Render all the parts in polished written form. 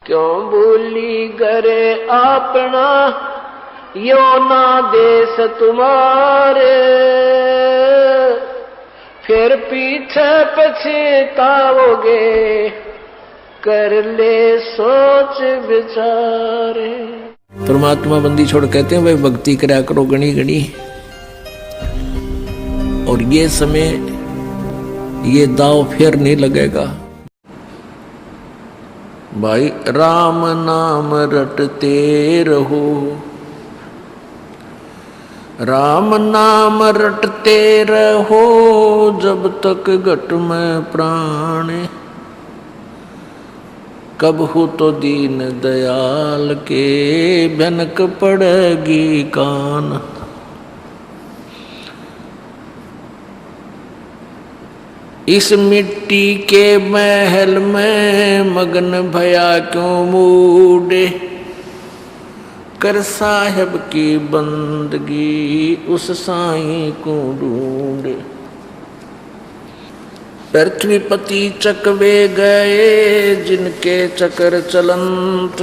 क्यों भूली करे अपना यो ना देश तुम्हारे, फिर पीछे पछताओगे कर ले सोच विचारे। परमात्मा बंदी छोड़ कहते हैं भाई भक्ति करा करो गणी गणी। और ये समय ये दाव फिर नहीं लगेगा भाई। राम नाम रटते रहो, राम नाम रटते रहो जब तक घट में प्राण। कब हो तो दीन दयाल के भनक पड़ेगी कान। इस मिट्टी के महल में मगन भया क्यों मूडे, कर साहब की बंदगी उस साईं को ढूंढे। पृथ्वीपति चकवे गए जिनके चकर चलंत,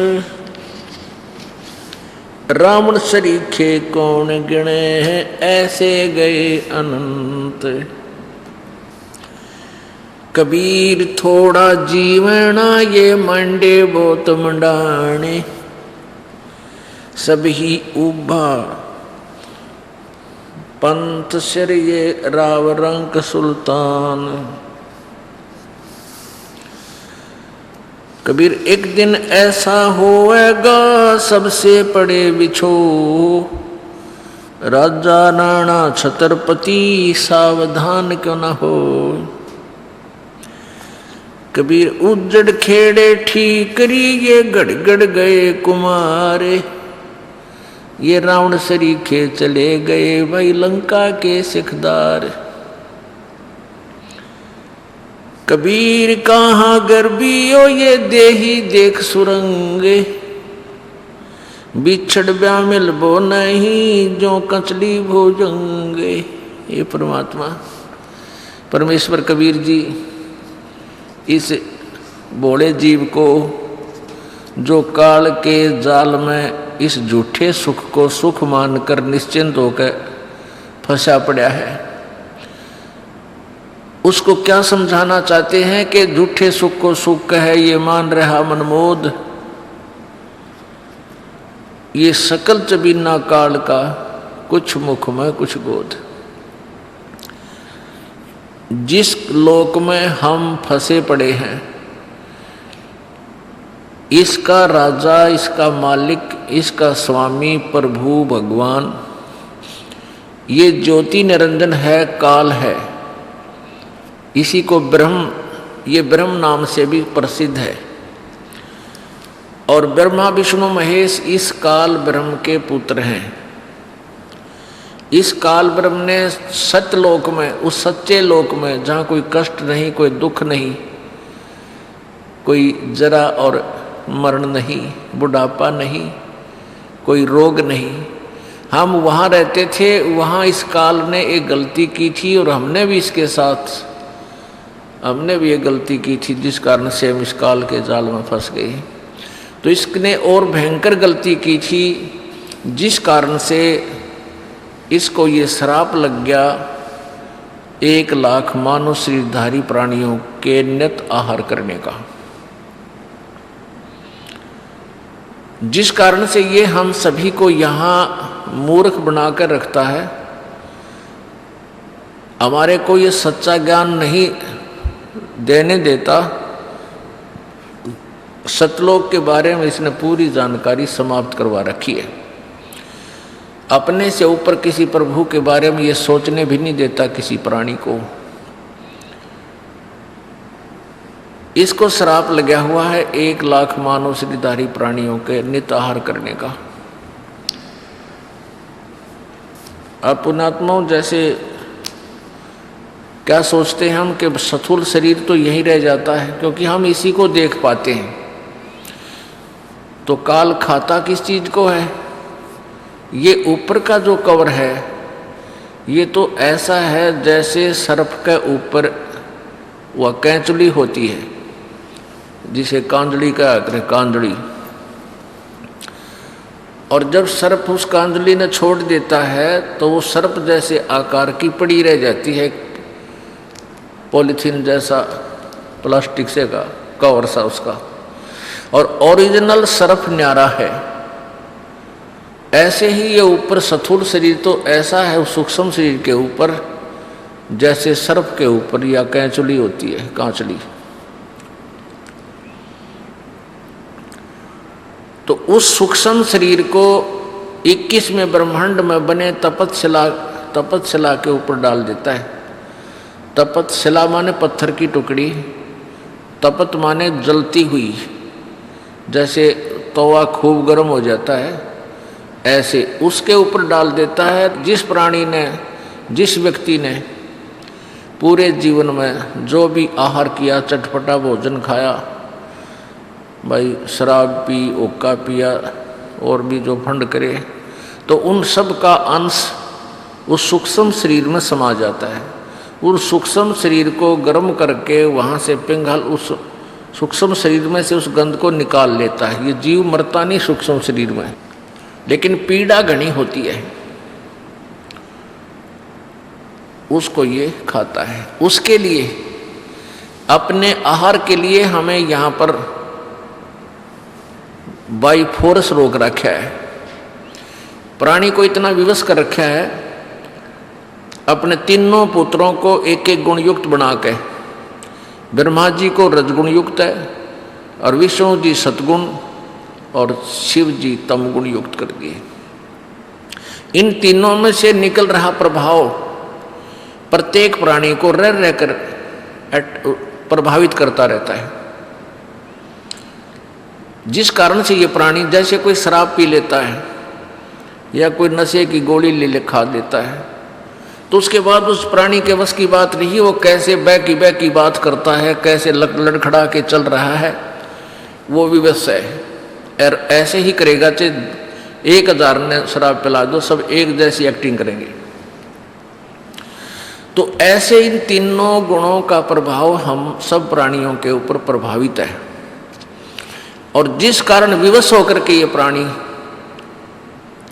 रावण सरीखे कौन गिने हैं ऐसे गए अनंत। कबीर थोड़ा जीवना ये मंडे बहुत मंडाने, सभी उभा पंथ सिर ये राव रंक सुल्तान। कबीर एक दिन ऐसा होएगा सबसे पड़े बिछो, राजा राणा छत्रपति सावधान क्यों न हो। कबीर उज्जड़ खेड़े ठीकरी ये गड़गड़ गए कुमारे, ये रावण सरीखे चले गए भाई लंका के सिखदार। कबीर कहाँ गर्बियो ये देही देख सुरंगे, बिछड़ ब्या मिल बो नहीं जो कचली भोजंगे। ये परमात्मा परमेश्वर कबीर जी इस भोले जीव को जो काल के जाल में इस झूठे सुख को सुख मानकर निश्चिंत होकर फंसा पड़ा है, उसको क्या समझाना चाहते हैं कि झूठे सुख को सुख है ये मान रहा मनमोद। ये सकल चबीना काल का कुछ मुख में कुछ गोद। जिस लोक में हम फंसे पड़े हैं, इसका राजा, इसका मालिक, इसका स्वामी प्रभु भगवान ये ज्योति निरंजन है, काल है। इसी को ब्रह्म, ये ब्रह्म नाम से भी प्रसिद्ध है। और ब्रह्मा विष्णु महेश इस काल ब्रह्म के पुत्र हैं। इस काल ब्रह्म ने सत्यलोक में, उस सच्चे लोक में जहाँ कोई कष्ट नहीं, कोई दुख नहीं, कोई जरा और मरण नहीं, बुढ़ापा नहीं, कोई रोग नहीं, हम वहाँ रहते थे। वहाँ इस काल ने एक गलती की थी और हमने भी इसके साथ हमने भी एक गलती की थी जिस कारण से हम इस काल के जाल में फंस गए। तो इसने और भयंकर गलती की थी जिस कारण से इसको ये श्राप लग गया 1 लाख मानव शरीरधारी प्राणियों के नित आहार करने का, जिस कारण से ये हम सभी को यहाँ मूर्ख बनाकर रखता है। हमारे को ये सच्चा ज्ञान नहीं देने देता। सतलोक के बारे में इसने पूरी जानकारी समाप्त करवा रखी है। अपने से ऊपर किसी प्रभु के बारे में ये सोचने भी नहीं देता किसी प्राणी को। इसको श्राप लगा हुआ है 1 लाख मानव शरीरधारी प्राणियों के नित आहार करने का। अब पुण्यात्माओं जैसे क्या सोचते हैं हम कि स्थूल शरीर तो यही रह जाता है, क्योंकि हम इसी को देख पाते हैं। तो काल खाता किस चीज को है? ये ऊपर का जो कवर है ये तो ऐसा है जैसे सर्फ के ऊपर वह कैंचुली होती है, जिसे कांजड़ी कहा करे, कांजड़ी। और जब सर्प उस कांजली ने छोड़ देता है तो वो सर्प जैसे आकार की पड़ी रह जाती है, पॉलीथीन जैसा, प्लास्टिक से का कवर सा उसका, और ओरिजिनल सर्प न्यारा है। ऐसे ही ये ऊपर स्थूल शरीर तो ऐसा है उस सूक्ष्म शरीर के ऊपर जैसे सर्प के ऊपर या कैंचुली होती है, कांचली। तो उस सूक्ष्म शरीर को 21वें ब्रह्मांड में बने तपतशिला के ऊपर डाल देता है। तपतशिला माने पत्थर की टुकड़ी, तपत माने जलती हुई, जैसे तवा खूब गर्म हो जाता है ऐसे उसके ऊपर डाल देता है। जिस प्राणी ने, जिस व्यक्ति ने पूरे जीवन में जो भी आहार किया, चटपटा भोजन खाया, भाई शराब पी, ओका पिया और भी जो फंड करे, तो उन सब का अंश उस सूक्ष्म शरीर में समा जाता है। उस सूक्ष्म शरीर को गर्म करके वहाँ से पिंगल उस सूक्ष्म शरीर में से उस गंध को निकाल लेता है। ये जीव मरता नहीं सूक्ष्म शरीर में, लेकिन पीड़ा घनी होती है, उसको ये खाता है। उसके लिए, अपने आहार के लिए हमें यहाँ पर बाई फोर्स रोक रखा है। प्राणी को इतना विवश कर रखा है, अपने तीनों पुत्रों को एक एक गुण युक्त बना के, ब्रह्मा जी को रजगुण युक्त है और विष्णु जी सतगुण और शिव जी तम गुण युक्त कर दिए। इन तीनों में से निकल रहा प्रभाव प्रत्येक प्राणी को रह रहकर प्रभावित करता रहता है। जिस कारण से ये प्राणी, जैसे कोई शराब पी लेता है या कोई नशे की गोली ले खा लेता है, तो उसके बाद उस प्राणी के बस की बात नहीं, वो कैसे बै की बात करता है, कैसे लड़खड़ा के चल रहा है, वो विवश है। और ऐसे ही करेगा, चाहे 1000 ने शराब पिला दो, सब एक जैसी एक्टिंग करेंगे। तो ऐसे इन तीनों गुणों का प्रभाव हम सब प्राणियों के ऊपर प्रभावित है, और जिस कारण विवश होकर के ये प्राणी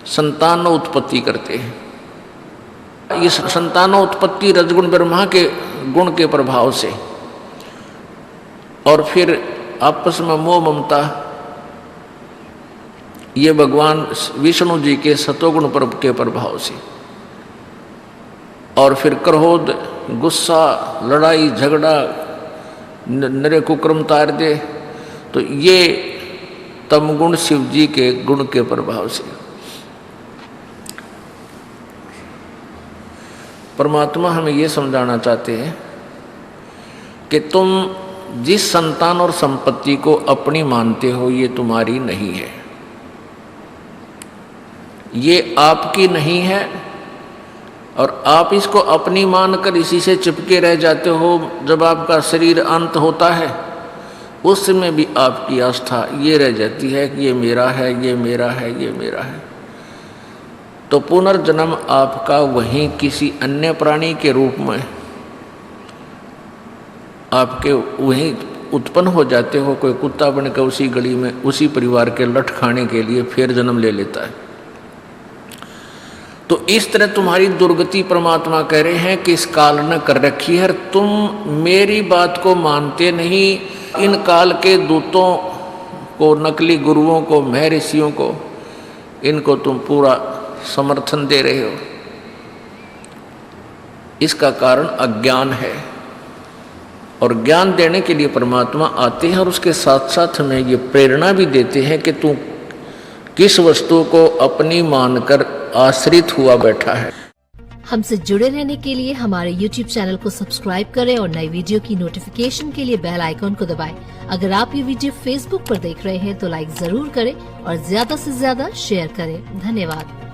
संतानोत्पत्ति करते हैं। इस संतानोत्पत्ति रजगुण ब्रह्मा के गुण के प्रभाव से, और फिर आपस में मोह ममता ये भगवान विष्णु जी के सतोगुण के प्रभाव से, और फिर क्रोध, गुस्सा, लड़ाई झगड़ा, नरे कुक्रम तार दे, तो ये तमगुण शिव जी के गुण के प्रभाव से। परमात्मा हमें ये समझाना चाहते हैं कि तुम जिस संतान और संपत्ति को अपनी मानते हो, ये तुम्हारी नहीं है, ये आपकी नहीं है, और आप इसको अपनी मानकर इसी से चिपके रह जाते हो। जब आपका शरीर अंत होता है, उस समय भी आपकी आस्था ये रह जाती है कि ये मेरा है, ये मेरा है, ये मेरा है। तो पुनर्जन्म आपका वहीं किसी अन्य प्राणी के रूप में आपके वहीं उत्पन्न हो जाते हो। कोई कुत्ता बनकर उसी गली में उसी परिवार के लठ खाने के लिए फिर जन्म ले लेता है। तो इस तरह तुम्हारी दुर्गति परमात्मा कह रहे हैं कि इस काल ने कर रखी है, तुम मेरी बात को मानते नहीं। इन काल के दूतों को, नकली गुरुओं को, महर्षियों को, इनको तुम पूरा समर्थन दे रहे हो। इसका कारण अज्ञान है, और ज्ञान देने के लिए परमात्मा आते हैं, और उसके साथ साथ हमें ये प्रेरणा भी देते हैं कि तू किस वस्तु को अपनी मानकर आश्रित हुआ बैठा है। हमसे जुड़े रहने के लिए हमारे YouTube चैनल को सब्सक्राइब करें और नई वीडियो की नोटिफिकेशन के लिए बेल आइकॉन को दबाएं। अगर आप ये वीडियो Facebook पर देख रहे हैं तो लाइक जरूर करें और ज्यादा से ज्यादा शेयर करें। धन्यवाद।